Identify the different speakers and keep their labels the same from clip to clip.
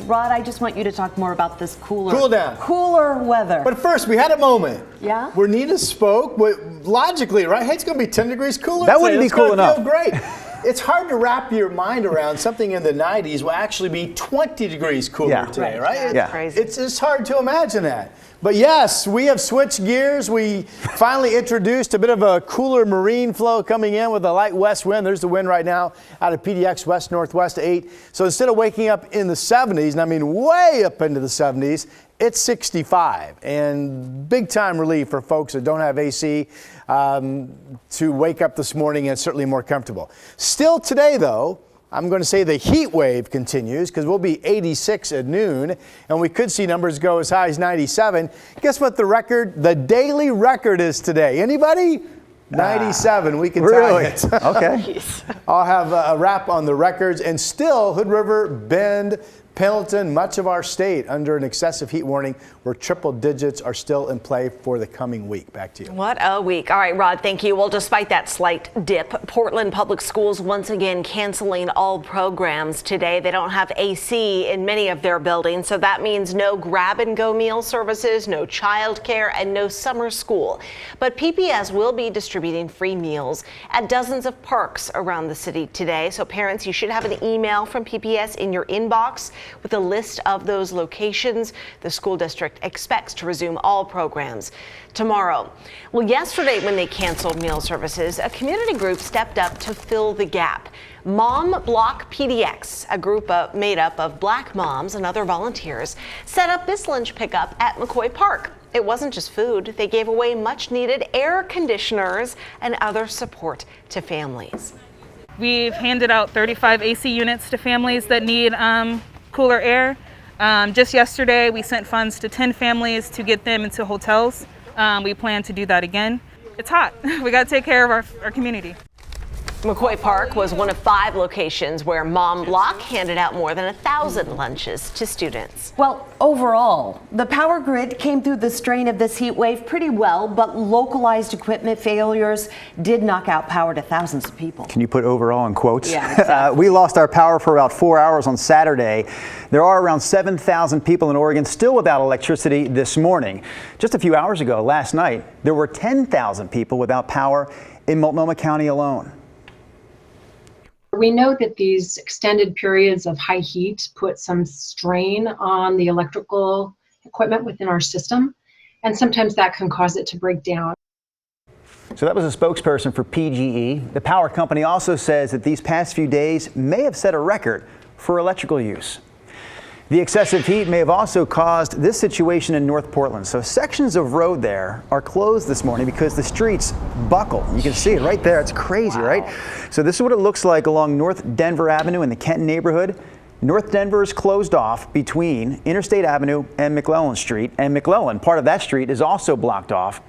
Speaker 1: Rod, I just want you to talk more about this
Speaker 2: Cool down.
Speaker 1: cooler weather.
Speaker 2: But first, we had a moment.
Speaker 1: Yeah?
Speaker 2: Where Nina spoke, logically, right? Hey, it's going to be 10 degrees cooler.
Speaker 3: That wouldn't be cool enough.
Speaker 2: Feel great. It's hard to wrap your mind around something in the 90s will actually be 20 degrees cooler today, right?
Speaker 3: Yeah.
Speaker 1: Crazy.
Speaker 2: It's hard to imagine that. But yes, we have switched gears. We finally introduced a bit of a cooler marine flow coming in with a light west wind. There's the wind right now out of PDX west northwest 8. So instead of waking up in the 70s, and I mean way up into the 70s, it's 65, and big time relief for folks that don't have AC to wake up this morning and certainly more comfortable. Still today, though, I'm going to say the heat wave continues because we'll be 86 at noon, and we could see numbers go as high as 97. Guess what the daily record is today? Anybody? 97. We can tie it.
Speaker 3: Okay.
Speaker 2: I'll have a wrap on the records, and still Hood River, Bend, Pendleton, much of our state under an excessive heat warning where triple digits are still in play for the coming week. Back to you.
Speaker 4: What a week. All right, Rod, thank you. Well, despite that slight dip, Portland Public Schools once again canceling all programs today. They don't have AC in many of their buildings, so that means no grab-and-go meal services, no childcare, and no summer school. But PPS will be distributing free meals at dozens of parks around the city today. So parents, you should have an email from PPS in your inbox with a list of those locations. The school district expects to resume all programs tomorrow. Well, yesterday when they canceled meal services, a community group stepped up to fill the gap. Mom Block PDX, a group made up of Black moms and other volunteers, set up this lunch pickup at McCoy Park. It wasn't just food. They gave away much needed air conditioners and other support to families.
Speaker 5: We've handed out 35 AC units to families that need cooler air. Just yesterday, we sent funds to 10 families to get them into hotels. We plan to do that again. It's hot. We got to take care of our community.
Speaker 4: McCoy Park was one of 5 locations where Mom Block handed out more than 1,000 lunches to students.
Speaker 1: Well, overall, the power grid came through the strain of this heat wave pretty well, but localized equipment failures did knock out power to thousands of people.
Speaker 3: Can you put overall in quotes?
Speaker 1: Yeah, exactly.
Speaker 3: We lost our power for about 4 hours on Saturday. There are around 7,000 people in Oregon still without electricity this morning. Just a few hours ago, last night, there were 10,000 people without power in Multnomah County alone.
Speaker 6: We know that these extended periods of high heat put some strain on the electrical equipment within our system, and sometimes that can cause it to break down.
Speaker 3: So that was a spokesperson for PGE. The power company also says that these past few days may have set a record for electrical use. The excessive heat may have also caused this situation in North Portland. So sections of road there are closed this morning because the streets buckle. You can see it right there. It's crazy, right? So this is what it looks like along North Denver Avenue in the Kenton neighborhood. North Denver is closed off between Interstate Avenue and McClellan Street. And McClellan, part of that street, is also blocked off.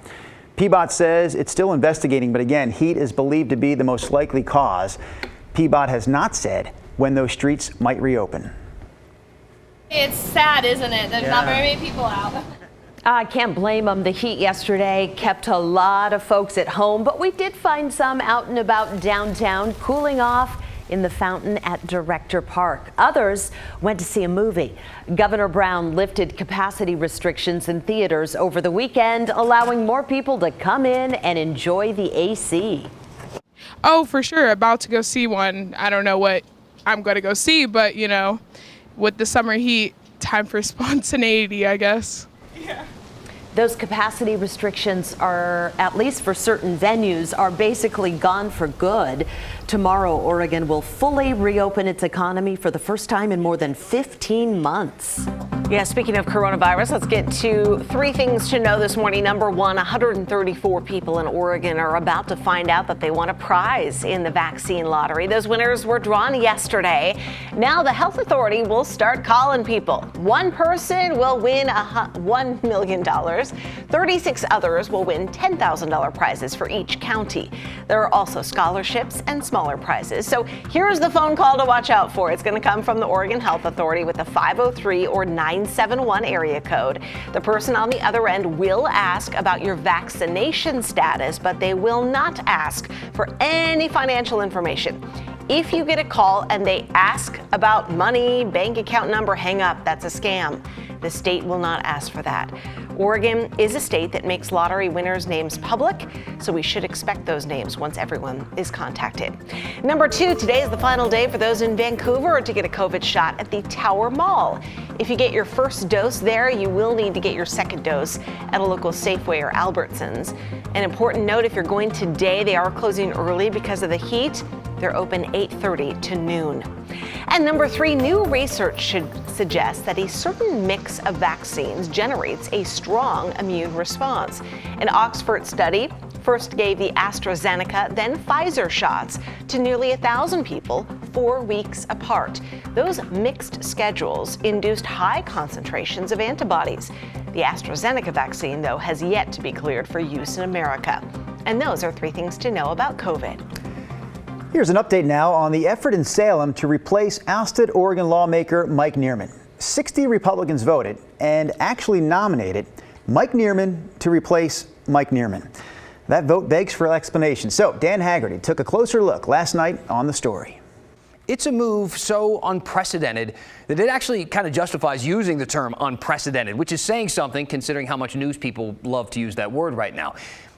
Speaker 3: PBOT says it's still investigating, but again, heat is believed to be the most likely cause. PBOT has not said when those streets might reopen.
Speaker 7: It's sad, isn't it? There's not very many people out.
Speaker 1: I can't blame them. The heat yesterday kept a lot of folks at home, but we did find some out and about downtown cooling off in the fountain at Director Park. Others went to see a movie. Governor Brown lifted capacity restrictions in theaters over the weekend, allowing more people to come in and enjoy the AC.
Speaker 8: Oh, for sure. About to go see one. I don't know what I'm going to go see, but, you know, with the summer heat, time for spontaneity, I guess. Yeah.
Speaker 1: Those capacity restrictions are, at least for certain venues, are basically gone for good. Tomorrow, Oregon will fully reopen its economy for the first time in more than 15 months.
Speaker 4: Yeah, speaking of coronavirus, let's get to 3 things to know this morning. Number 1, 134 people in Oregon are about to find out that they won a prize in the vaccine lottery. Those winners were drawn yesterday. Now the health authority will start calling people. One person will win $1 million. 36 others will win $10,000 prizes for each county. There are also scholarships and smaller prizes. So here's the phone call to watch out for. It's going to come from the Oregon Health Authority with a 503 or 971 area code. The person on the other end will ask about your vaccination status, but they will not ask for any financial information. If you get a call and they ask about money, bank account number, hang up. That's a scam. The state will not ask for that. Oregon is a state that makes lottery winners' names public, so we should expect those names once everyone is contacted. Number 2, today is the final day for those in Vancouver to get a COVID shot at the Tower Mall. If you get your first dose there, you will need to get your second dose at a local Safeway or Albertsons. An important note, if you're going today, they are closing early because of the heat. They're open 8:30 to noon. And number 3, new research should suggest that a certain mix of vaccines generates a strong immune response. An Oxford study first gave the AstraZeneca, then Pfizer shots to nearly 1,000 people 4 weeks apart. Those mixed schedules induced high concentrations of antibodies. The AstraZeneca vaccine, though, has yet to be cleared for use in America. And those are 3 things to know about COVID.
Speaker 3: Here's an update now on the effort in Salem to replace ousted Oregon lawmaker Mike Newman. 60 Republicans voted and actually nominated Mike Newman to replace Mike Newman. That vote begs for explanation. So Dan Haggerty took a closer look last night on the story.
Speaker 9: It's a move so unprecedented that it actually kind of justifies using the term unprecedented, which is saying something considering how much news people love to use that word right now.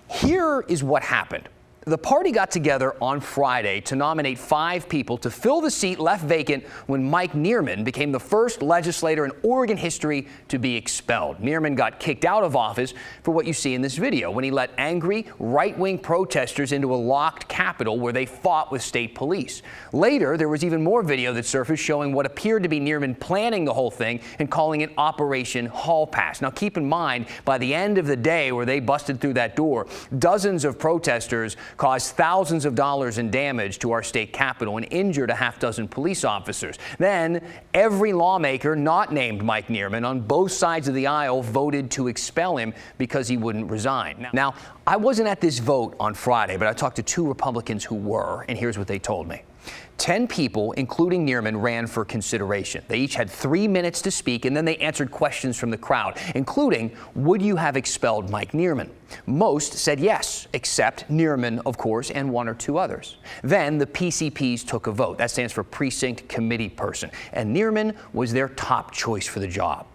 Speaker 9: Here is what happened. The party got together on Friday to nominate 5 people to fill the seat left vacant when Mike Newman became the first legislator in Oregon history to be expelled. Newman got kicked out of office for what you see in this video, when he let angry right-wing protesters into a locked Capitol where they fought with state police. Later, there was even more video that surfaced showing what appeared to be Newman planning the whole thing and calling it Operation Hall Pass. Now, keep in mind, by the end of the day where they busted through that door, dozens of protesters caused thousands of dollars in damage to our state capitol and injured a half-dozen police officers. Then every lawmaker not named Mike Newman on both sides of the aisle voted to expel him because he wouldn't resign. Now, I wasn't at this vote on Friday, but I talked to 2 Republicans who were, and here's what they told me. 10 people, including Newman, ran for consideration. They each had 3 minutes to speak, and then they answered questions from the crowd, including, would you have expelled Mike Newman? Most said yes, except Newman, of course, and 1 or 2 others. Then the PCPs took a vote. That stands for Precinct Committee Person, and Newman was their top choice for the job.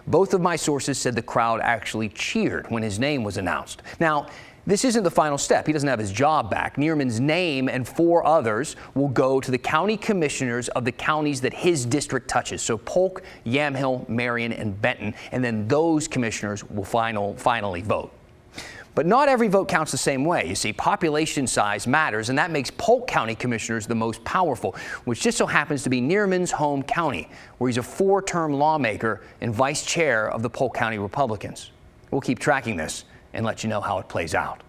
Speaker 9: Both of my sources said the crowd actually cheered when his name was announced. Now, this isn't the final step. He doesn't have his job back. Newman's name and 4 others will go to the county commissioners of the counties that his district touches. So Polk, Yamhill, Marion, and Benton. And then those commissioners will finally vote. But not every vote counts the same way. You see, population size matters, and that makes Polk County commissioners the most powerful, which just so happens to be Newman's home county, where he's a 4-term lawmaker and vice chair of the Polk County Republicans. We'll keep tracking this and let you know how it plays out.